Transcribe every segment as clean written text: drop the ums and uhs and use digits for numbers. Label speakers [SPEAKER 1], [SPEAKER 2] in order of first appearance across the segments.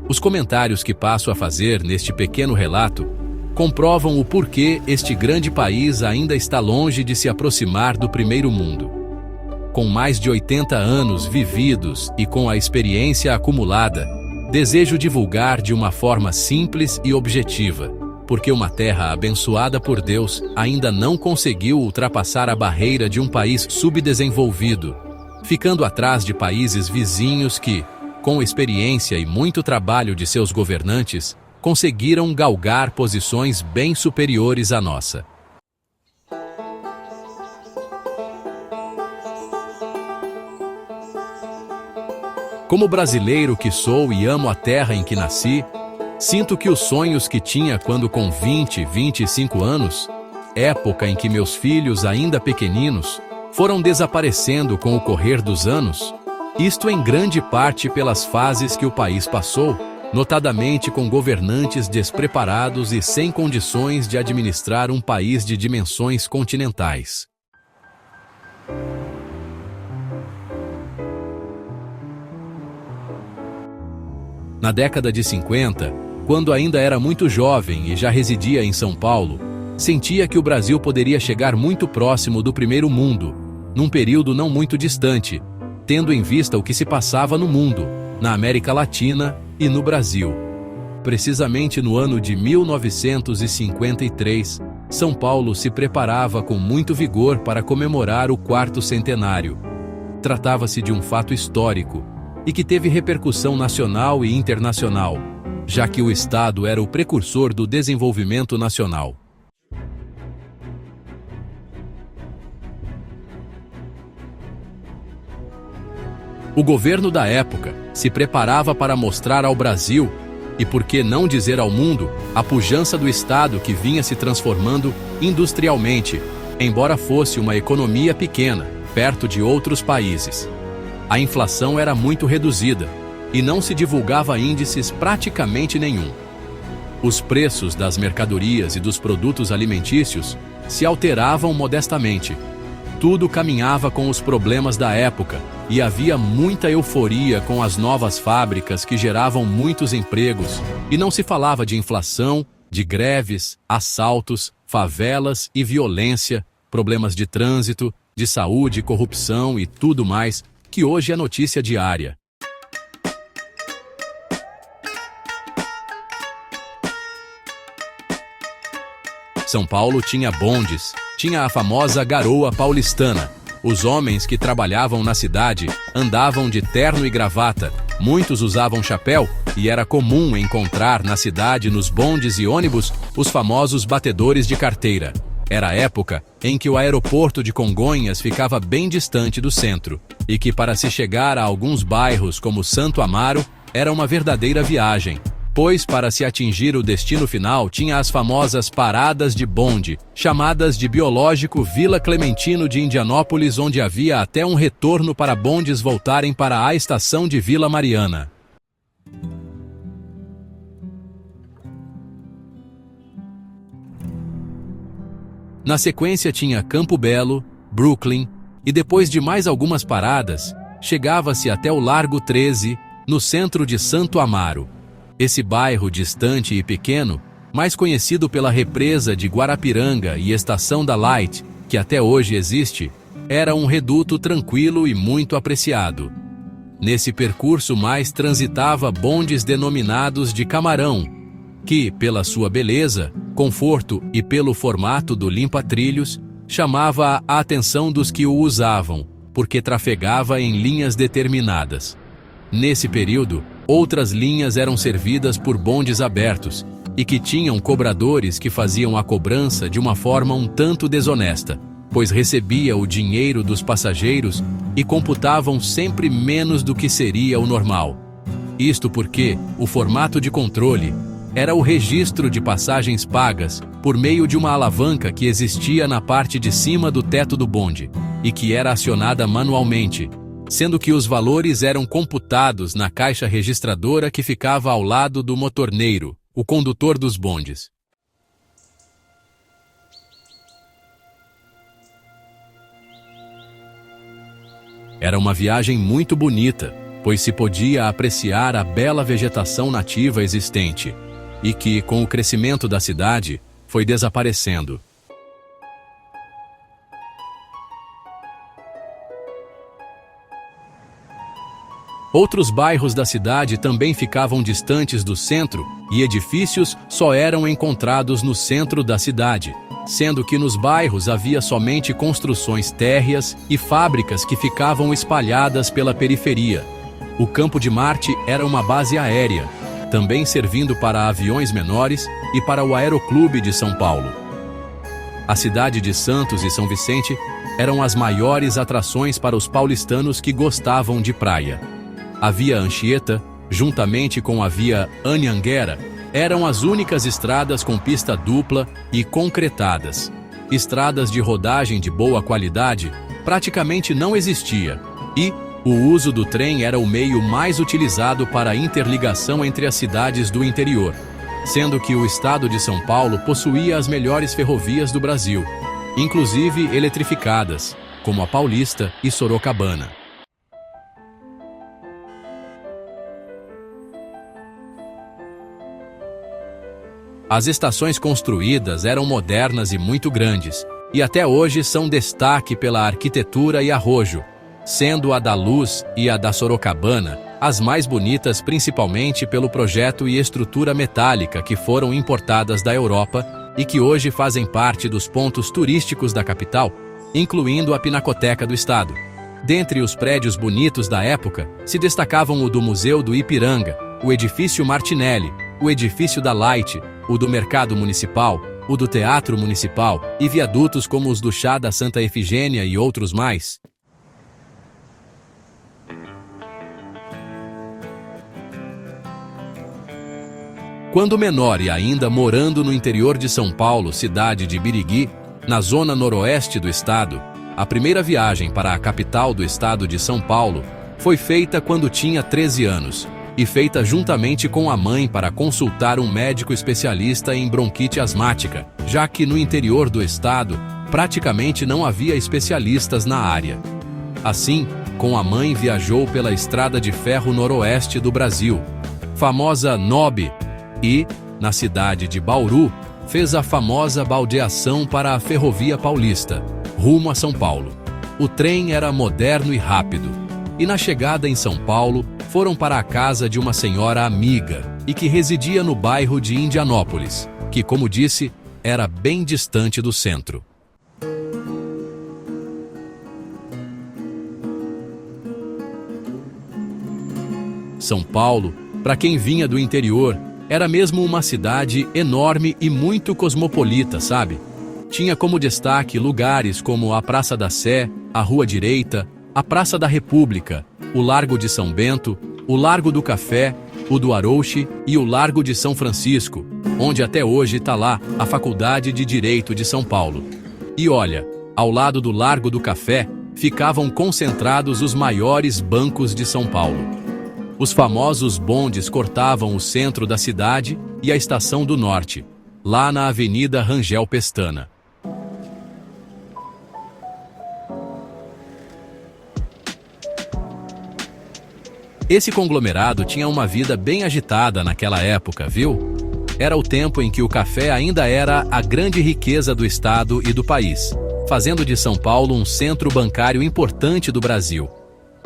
[SPEAKER 1] Os comentários que passo a fazer neste pequeno relato comprovam o porquê este grande país ainda está longe de se aproximar do primeiro mundo. Com mais de 80 anos vividos e com a experiência acumulada, desejo divulgar de uma forma simples e objetiva, porque uma terra abençoada por Deus ainda não conseguiu ultrapassar a barreira de um país subdesenvolvido, ficando atrás de países vizinhos que, com experiência e muito trabalho de seus governantes, conseguiram galgar posições bem superiores à nossa. Como brasileiro que sou e amo a terra em que nasci, sinto que os sonhos que tinha quando com 25 anos, época em que meus filhos ainda pequeninos, foram desaparecendo com o correr dos anos, isto em grande parte pelas fases que o país passou, notadamente com governantes despreparados e sem condições de administrar um país de dimensões continentais. Na década de 50, quando ainda era muito jovem e já residia em São Paulo, sentia que o Brasil poderia chegar muito próximo do primeiro mundo, num período não muito distante, tendo em vista o que se passava no mundo, na América Latina e no Brasil. Precisamente no ano de 1953, São Paulo se preparava com muito vigor para comemorar o 4º centenário. Tratava-se de um fato histórico e que teve repercussão nacional e internacional, já que o Estado era o precursor do desenvolvimento nacional. O governo da época se preparava para mostrar ao Brasil, e por que não dizer ao mundo, a pujança do Estado que vinha se transformando industrialmente, embora fosse uma economia pequena, perto de outros países. A inflação era muito reduzida, e não se divulgava índices praticamente nenhum. Os preços das mercadorias e dos produtos alimentícios se alteravam modestamente. Tudo caminhava com os problemas da época, e havia muita euforia com as novas fábricas que geravam muitos empregos, e não se falava de inflação, de greves, assaltos, favelas e violência, problemas de trânsito, de saúde, corrupção e tudo mais, que hoje é notícia diária. São Paulo tinha bondes, tinha a famosa garoa paulistana. Os homens que trabalhavam na cidade andavam de terno e gravata, muitos usavam chapéu e era comum encontrar na cidade, nos bondes e ônibus, os famosos batedores de carteira. Era a época em que o aeroporto de Congonhas ficava bem distante do centro e que para se chegar a alguns bairros como Santo Amaro era uma verdadeira viagem, pois para se atingir o destino final tinha as famosas paradas de bonde, chamadas de Biológico Vila Clementino de Indianópolis, onde havia até um retorno para bondes voltarem para a estação de Vila Mariana. Na sequência tinha Campo Belo, Brooklyn, e depois de mais algumas paradas, chegava-se até o Largo 13, no centro de Santo Amaro. Esse bairro distante e pequeno, mais conhecido pela represa de Guarapiranga e estação da Light, que até hoje existe, era um reduto tranquilo e muito apreciado. Nesse percurso mais transitava bondes denominados de camarão, que, pela sua beleza, conforto e pelo formato do limpa-trilhos, chamava a atenção dos que o usavam, porque trafegava em linhas determinadas. Nesse período, outras linhas eram servidas por bondes abertos, e que tinham cobradores que faziam a cobrança de uma forma um tanto desonesta, pois recebia o dinheiro dos passageiros e computavam sempre menos do que seria o normal. Isto porque o formato de controle era o registro de passagens pagas por meio de uma alavanca que existia na parte de cima do teto do bonde, e que era acionada manualmente, sendo que os valores eram computados na caixa registradora que ficava ao lado do motorneiro, o condutor dos bondes. Era uma viagem muito bonita, pois se podia apreciar a bela vegetação nativa existente, e que, com o crescimento da cidade, foi desaparecendo. Outros bairros da cidade também ficavam distantes do centro e edifícios só eram encontrados no centro da cidade, sendo que nos bairros havia somente construções térreas e fábricas que ficavam espalhadas pela periferia. O Campo de Marte era uma base aérea, também servindo para aviões menores e para o Aeroclube de São Paulo. A cidade de Santos e São Vicente eram as maiores atrações para os paulistanos que gostavam de praia. A Via Anchieta, juntamente com a Via Anhanguera, eram as únicas estradas com pista dupla e concretadas. Estradas de rodagem de boa qualidade praticamente não existia, e o uso do trem era o meio mais utilizado para a interligação entre as cidades do interior, sendo que o estado de São Paulo possuía as melhores ferrovias do Brasil, inclusive eletrificadas, como a Paulista e Sorocabana. As estações construídas eram modernas e muito grandes, e até hoje são destaque pela arquitetura e arrojo, sendo a da Luz e a da Sorocabana as mais bonitas principalmente pelo projeto e estrutura metálica que foram importadas da Europa e que hoje fazem parte dos pontos turísticos da capital, incluindo a Pinacoteca do Estado. Dentre os prédios bonitos da época, se destacavam o do Museu do Ipiranga, o Edifício Martinelli, o Edifício da Light, o do Mercado Municipal, o do Teatro Municipal e viadutos como os do Chá da Santa Efigênia e outros mais. Quando menor e ainda morando no interior de São Paulo, cidade de Birigui, na zona noroeste do estado, a primeira viagem para a capital do estado de São Paulo foi feita quando tinha 13 anos, e feita juntamente com a mãe para consultar um médico especialista em bronquite asmática, já que no interior do estado praticamente não havia especialistas na área. Assim, com a mãe viajou pela Estrada de Ferro Noroeste do Brasil, famosa NOB, e, na cidade de Bauru, fez a famosa baldeação para a Ferrovia Paulista, rumo a São Paulo. O trem era moderno e rápido, e na chegada em São Paulo, foram para a casa de uma senhora amiga e que residia no bairro de Indianópolis, que, como disse, era bem distante do centro. São Paulo, para quem vinha do interior, era mesmo uma cidade enorme e muito cosmopolita, sabe? Tinha como destaque lugares como a Praça da Sé, a Rua Direita, a Praça da República, o Largo de São Bento, o Largo do Café, o do Arouche e o Largo de São Francisco, onde até hoje está lá a Faculdade de Direito de São Paulo. E olha, ao lado do Largo do Café, ficavam concentrados os maiores bancos de São Paulo. Os famosos bondes cortavam o centro da cidade e a Estação do Norte, lá na Avenida Rangel Pestana. Esse conglomerado tinha uma vida bem agitada naquela época, viu? Era o tempo em que o café ainda era a grande riqueza do estado e do país, fazendo de São Paulo um centro bancário importante do Brasil.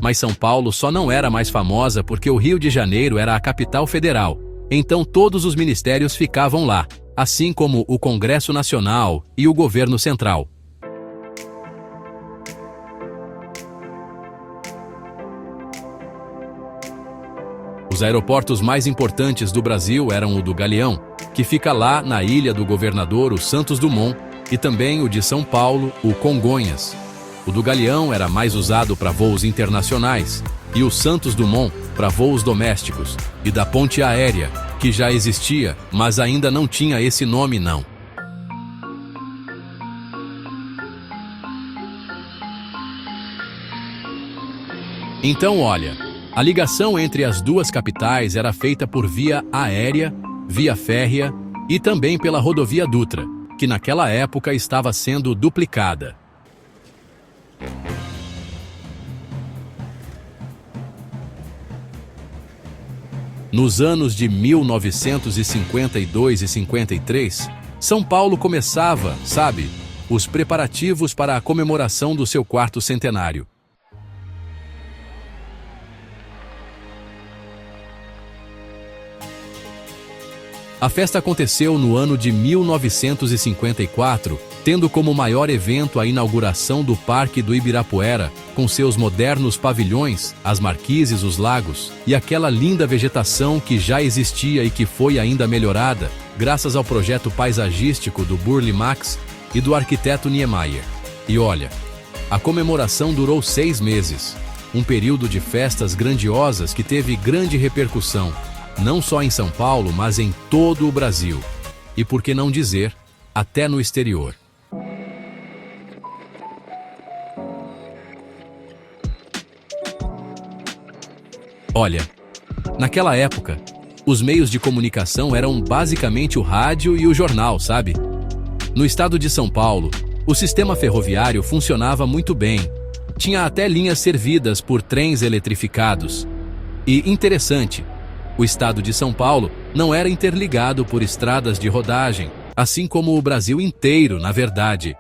[SPEAKER 1] Mas São Paulo só não era mais famosa porque o Rio de Janeiro era a capital federal, então todos os ministérios ficavam lá, assim como o Congresso Nacional e o governo central. Os aeroportos mais importantes do Brasil eram o do Galeão, que fica lá na Ilha do Governador, o Santos Dumont, e também o de São Paulo, o Congonhas. O do Galeão era mais usado para voos internacionais, e o Santos Dumont para voos domésticos, e da Ponte Aérea, que já existia, mas ainda não tinha esse nome não. Então olha, a ligação entre as duas capitais era feita por via aérea, via férrea e também pela rodovia Dutra, que naquela época estava sendo duplicada. Nos anos de 1952 e 53, São Paulo começava, sabe, os preparativos para a comemoração do seu 4º centenário. A festa aconteceu no ano de 1954, tendo como maior evento a inauguração do Parque do Ibirapuera, com seus modernos pavilhões, as marquises, os lagos, e aquela linda vegetação que já existia e que foi ainda melhorada, graças ao projeto paisagístico do Burle Marx e do arquiteto Niemeyer. E olha, a comemoração durou 6 meses, um período de festas grandiosas que teve grande repercussão, não só em São Paulo, mas em todo o Brasil. E por que não dizer, até no exterior. Olha, naquela época, os meios de comunicação eram basicamente o rádio e o jornal, sabe? No estado de São Paulo, o sistema ferroviário funcionava muito bem. Tinha até linhas servidas por trens eletrificados. E interessante, o estado de São Paulo não era interligado por estradas de rodagem, assim como o Brasil inteiro, na verdade.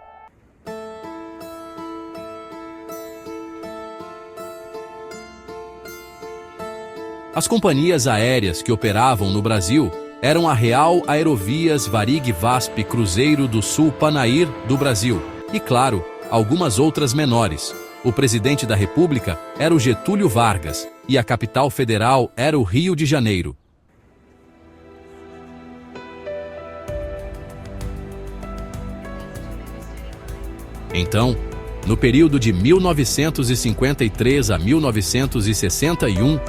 [SPEAKER 1] As companhias aéreas que operavam no Brasil eram a Real Aerovias Varig Vasp Cruzeiro do Sul Panair do Brasil e, claro, algumas outras menores. O presidente da República era o Getúlio Vargas e a capital federal era o Rio de Janeiro. Então, no período de 1953 a 1961,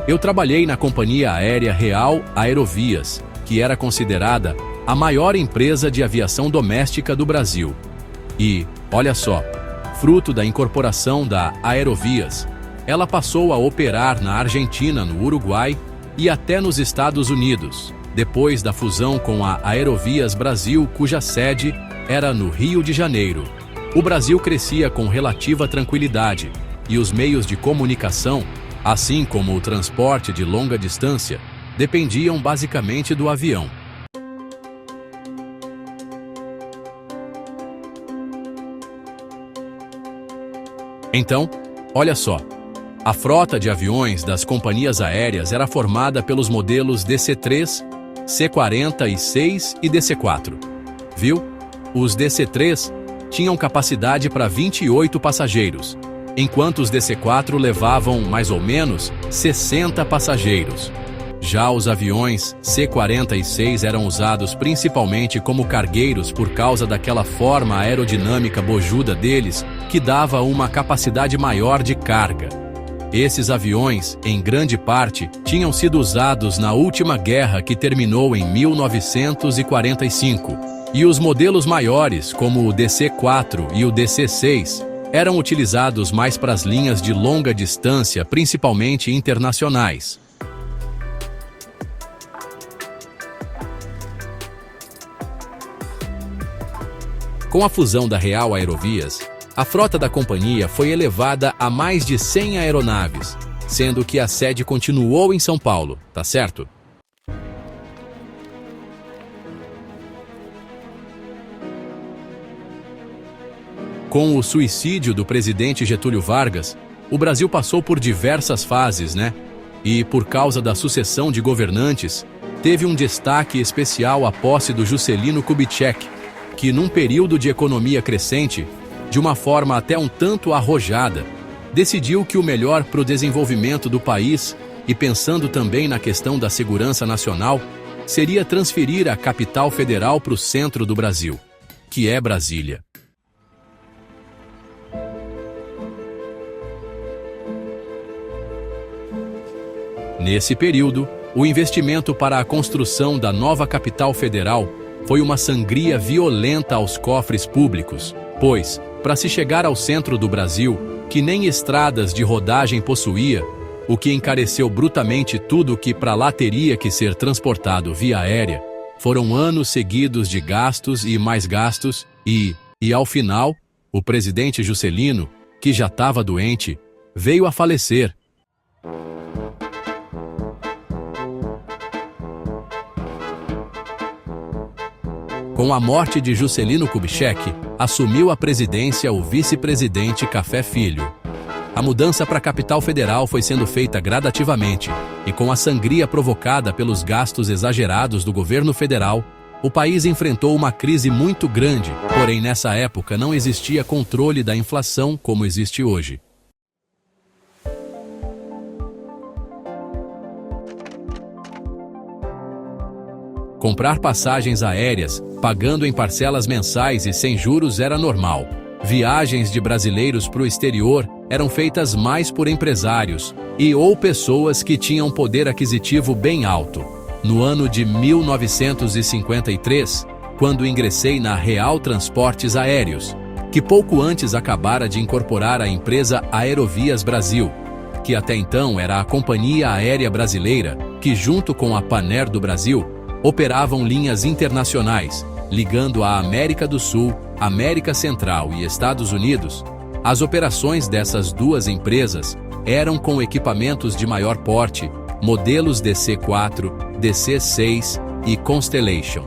[SPEAKER 1] eu trabalhei na Companhia Aérea Real Aerovias, que era considerada a maior empresa de aviação doméstica do Brasil. E, olha só, fruto da incorporação da Aerovias, ela passou a operar na Argentina, no Uruguai e até nos Estados Unidos, depois da fusão com a Aerovias Brasil, cuja sede era no Rio de Janeiro. O Brasil crescia com relativa tranquilidade e os meios de comunicação, assim como o transporte de longa distância, dependiam basicamente do avião. Então, olha só, a frota de aviões das companhias aéreas era formada pelos modelos DC-3, C-46 e DC-4. Viu? Os DC-3 tinham capacidade para 28 passageiros, enquanto os DC-4 levavam, mais ou menos, 60 passageiros. Já os aviões C-46 eram usados principalmente como cargueiros por causa daquela forma aerodinâmica bojuda deles, que dava uma capacidade maior de carga. Esses aviões, em grande parte, tinham sido usados na última guerra que terminou em 1945, e os modelos maiores, como o DC-4 e o DC-6, eram utilizados mais para as linhas de longa distância, principalmente internacionais. Com a fusão da Real Aerovias, a frota da companhia foi elevada a mais de 100 aeronaves, sendo que a sede continuou em São Paulo, tá certo? Com o suicídio do presidente Getúlio Vargas, o Brasil passou por diversas fases, né? E, por causa da sucessão de governantes, teve um destaque especial a posse do Juscelino Kubitschek, que, num período de economia crescente, de uma forma até um tanto arrojada, decidiu que o melhor para o desenvolvimento do país, e pensando também na questão da segurança nacional, seria transferir a capital federal para o centro do Brasil, que é Brasília. Nesse período, o investimento para a construção da nova capital federal foi uma sangria violenta aos cofres públicos, pois, para se chegar ao centro do Brasil, que nem estradas de rodagem possuía, o que encareceu brutamente tudo que para lá teria que ser transportado via aérea, foram anos seguidos de gastos e mais gastos e ao final, o presidente Juscelino, que já estava doente, veio a falecer. Com a morte de Juscelino Kubitschek, assumiu a presidência o vice-presidente Café Filho. A mudança para a capital federal foi sendo feita gradativamente, e com a sangria provocada pelos gastos exagerados do governo federal, o país enfrentou uma crise muito grande, porém nessa época não existia controle da inflação como existe hoje. Comprar passagens aéreas, pagando em parcelas mensais e sem juros era normal. Viagens de brasileiros para o exterior eram feitas mais por empresários ou pessoas que tinham poder aquisitivo bem alto. No ano de 1953, quando ingressei na Real Transportes Aéreos, que pouco antes acabara de incorporar a empresa Aerovias Brasil, que até então era a Companhia Aérea Brasileira, que junto com a Panair do Brasil, operavam linhas internacionais, ligando a América do Sul, América Central e Estados Unidos. As operações dessas duas empresas eram com equipamentos de maior porte, modelos DC-4, DC-6 e Constellation,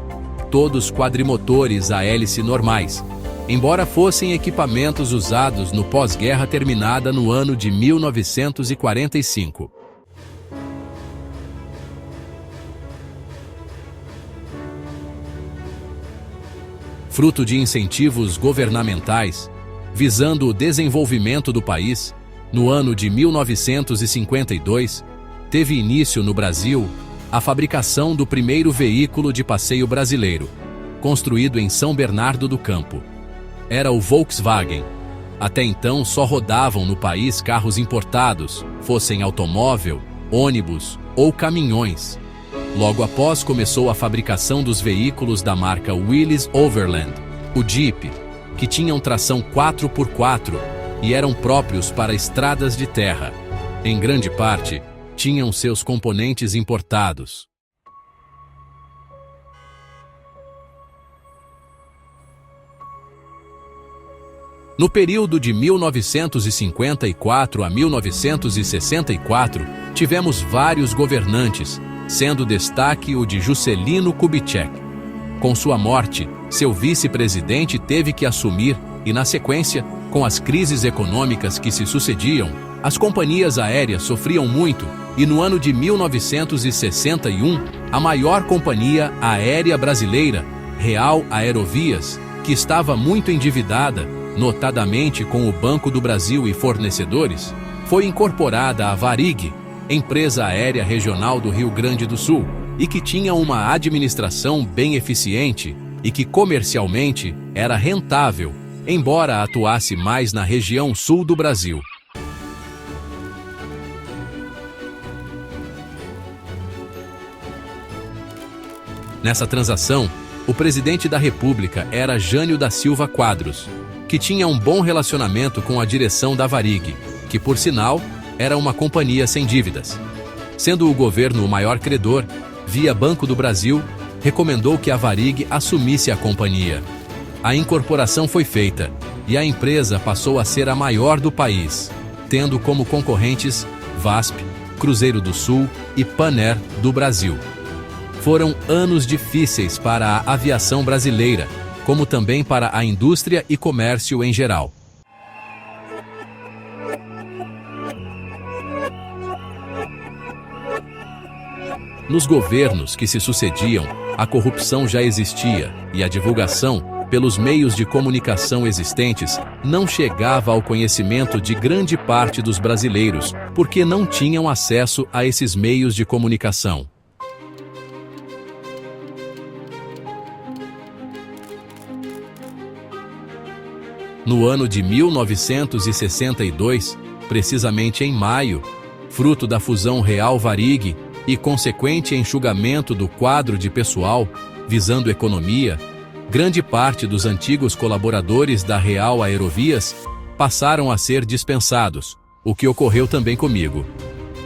[SPEAKER 1] todos quadrimotores a hélice normais, embora fossem equipamentos usados no pós-guerra terminada no ano de 1945. Fruto de incentivos governamentais, visando o desenvolvimento do país, no ano de 1952, teve início no Brasil a fabricação do primeiro veículo de passeio brasileiro, construído em São Bernardo do Campo. Era o Volkswagen. Até então só rodavam no país carros importados, fossem automóvel, ônibus ou caminhões. Logo após começou a fabricação dos veículos da marca Willys Overland, o Jeep, que tinham tração 4x4 e eram próprios para estradas de terra. Em grande parte, tinham seus componentes importados. No período de 1954 a 1964, tivemos vários governantes, sendo destaque o de Juscelino Kubitschek. Com sua morte, seu vice-presidente teve que assumir e, na sequência, com as crises econômicas que se sucediam, as companhias aéreas sofriam muito e no ano de 1961, a maior companhia aérea brasileira, Real Aerovias, que estava muito endividada, notadamente com o Banco do Brasil e fornecedores, foi incorporada à Varig, empresa aérea regional do Rio Grande do Sul, e que tinha uma administração bem eficiente e que comercialmente era rentável, embora atuasse mais na região sul do Brasil. Nessa transação, o presidente da República era Jânio da Silva Quadros, que tinha um bom relacionamento com a direção da Varig, que, por sinal, era uma companhia sem dívidas. Sendo o governo o maior credor, via Banco do Brasil, recomendou que a Varig assumisse a companhia. A incorporação foi feita e a empresa passou a ser a maior do país, tendo como concorrentes VASP, Cruzeiro do Sul e Panair do Brasil. Foram anos difíceis para a aviação brasileira, como também para a indústria e comércio em geral. Nos governos que se sucediam, a corrupção já existia e a divulgação, pelos meios de comunicação existentes, não chegava ao conhecimento de grande parte dos brasileiros, porque não tinham acesso a esses meios de comunicação. No ano de 1962, precisamente em maio, fruto da fusão Real-Varig e consequente enxugamento do quadro de pessoal, visando economia, grande parte dos antigos colaboradores da Real Aerovias passaram a ser dispensados, o que ocorreu também comigo.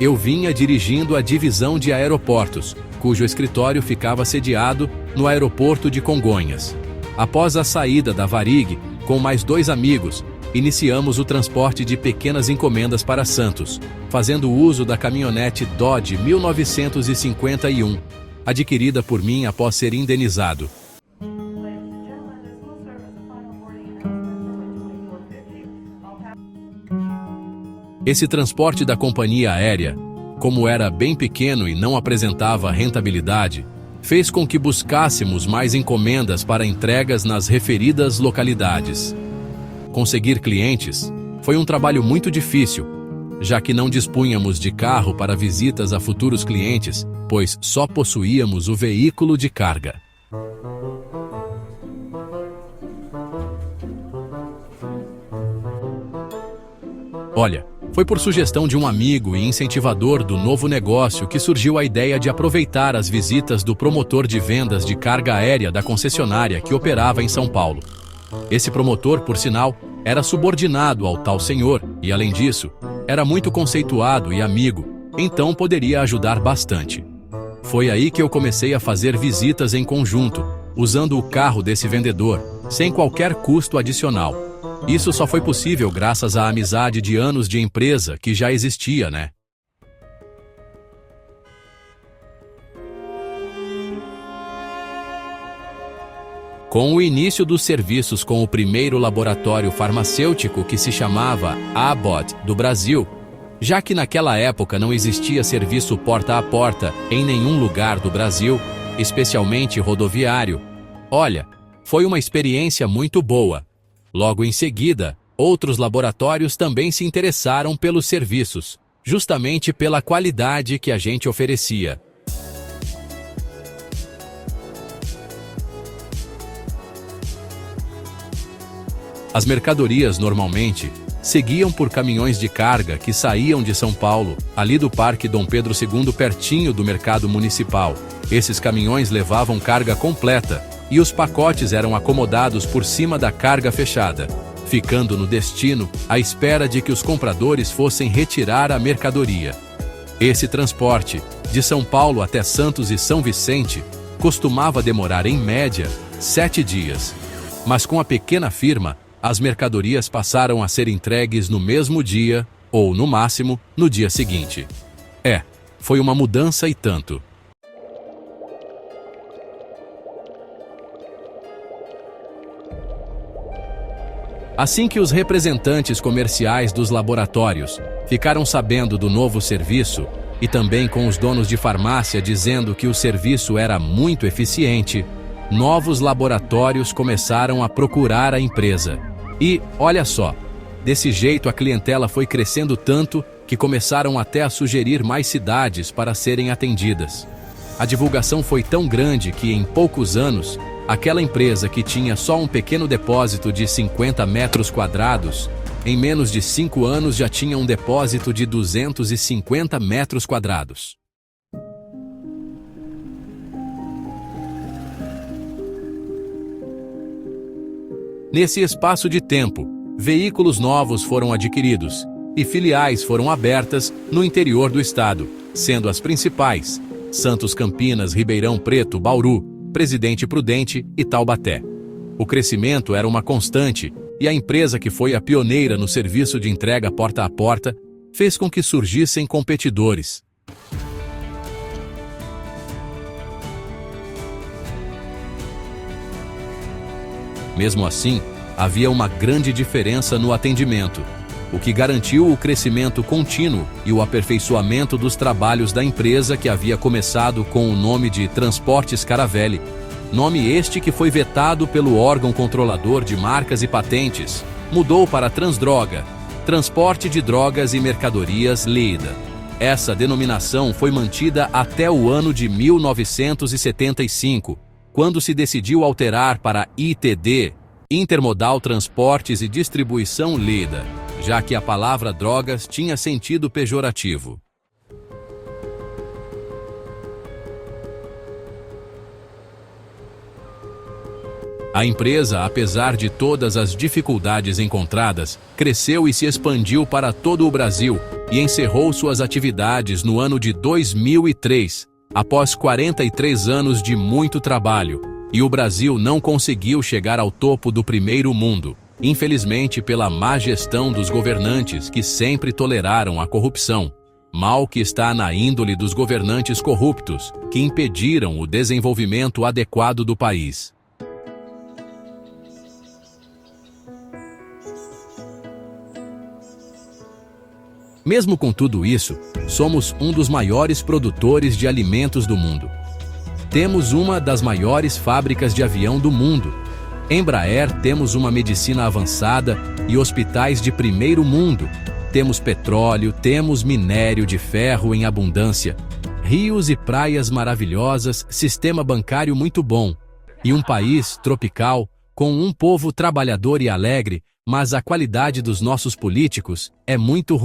[SPEAKER 1] Eu vinha dirigindo a divisão de aeroportos, cujo escritório ficava sediado no aeroporto de Congonhas. Após a saída da Varig, com mais 2 amigos, iniciamos o transporte de pequenas encomendas para Santos, fazendo uso da caminhonete Dodge 1951, adquirida por mim após ser indenizado. Esse transporte da companhia aérea, como era bem pequeno e não apresentava rentabilidade, fez com que buscássemos mais encomendas para entregas nas referidas localidades. Conseguir clientes foi um trabalho muito difícil, já que não dispunhamos de carro para visitas a futuros clientes, pois só possuíamos o veículo de carga. Olha, foi por sugestão de um amigo e incentivador do novo negócio que surgiu a ideia de aproveitar as visitas do promotor de vendas de carga aérea da concessionária que operava em São Paulo. Esse promotor, por sinal, era subordinado ao tal senhor e, além disso, era muito conceituado e amigo, então poderia ajudar bastante. Foi aí que eu comecei a fazer visitas em conjunto, usando o carro desse vendedor, sem qualquer custo adicional. Isso só foi possível graças à amizade de anos de empresa que já existia, né? Com o início dos serviços com o primeiro laboratório farmacêutico que se chamava Abbott do Brasil, já que naquela época não existia serviço porta a porta em nenhum lugar do Brasil, especialmente rodoviário, olha, foi uma experiência muito boa. Logo em seguida, outros laboratórios também se interessaram pelos serviços, justamente pela qualidade que a gente oferecia. As mercadorias, normalmente, seguiam por caminhões de carga que saíam de São Paulo, ali do Parque Dom Pedro II, pertinho do mercado municipal. Esses caminhões levavam carga completa, e os pacotes eram acomodados por cima da carga fechada, ficando no destino à espera de que os compradores fossem retirar a mercadoria. Esse transporte, de São Paulo até Santos e São Vicente, costumava demorar em média 7 dias. Mas com a pequena firma, as mercadorias passaram a ser entregues no mesmo dia, ou no máximo, no dia seguinte. Foi uma mudança e tanto. Assim que os representantes comerciais dos laboratórios ficaram sabendo do novo serviço, e também com os donos de farmácia dizendo que o serviço era muito eficiente, novos laboratórios começaram a procurar a empresa. E, olha só, desse jeito a clientela foi crescendo tanto que começaram até a sugerir mais cidades para serem atendidas. A divulgação foi tão grande que, em poucos anos, aquela empresa que tinha só um pequeno depósito de 50 metros quadrados, em menos de 5 anos já tinha um depósito de 250 metros quadrados. Nesse espaço de tempo, veículos novos foram adquiridos e filiais foram abertas no interior do estado, sendo as principais Santos, Campinas, Ribeirão Preto, Bauru, Presidente Prudente e Taubaté. O crescimento era uma constante e a empresa que foi a pioneira no serviço de entrega porta a porta fez com que surgissem competidores. Mesmo assim, havia uma grande diferença no atendimento, o que garantiu o crescimento contínuo e o aperfeiçoamento dos trabalhos da empresa que havia começado com o nome de Transportes Caravelli, nome este que foi vetado pelo órgão controlador de marcas e patentes, mudou para Transdroga, Transporte de Drogas e Mercadorias Lida. Essa denominação foi mantida até o ano de 1975, quando se decidiu alterar para ITD, Intermodal Transportes e Distribuição Lida, já que a palavra drogas tinha sentido pejorativo. A empresa, apesar de todas as dificuldades encontradas, cresceu e se expandiu para todo o Brasil e encerrou suas atividades no ano de 2003, após 43 anos de muito trabalho, e o Brasil não conseguiu chegar ao topo do primeiro mundo, infelizmente pela má gestão dos governantes que sempre toleraram a corrupção, mal que está na índole dos governantes corruptos, que impediram o desenvolvimento adequado do país. Mesmo com tudo isso, somos um dos maiores produtores de alimentos do mundo. Temos uma das maiores fábricas de avião do mundo. Embraer, temos uma medicina avançada e hospitais de primeiro mundo. Temos petróleo, temos minério de ferro em abundância, rios e praias maravilhosas, sistema bancário muito bom. E um país tropical, com um povo trabalhador e alegre, mas a qualidade dos nossos políticos é muito ruim.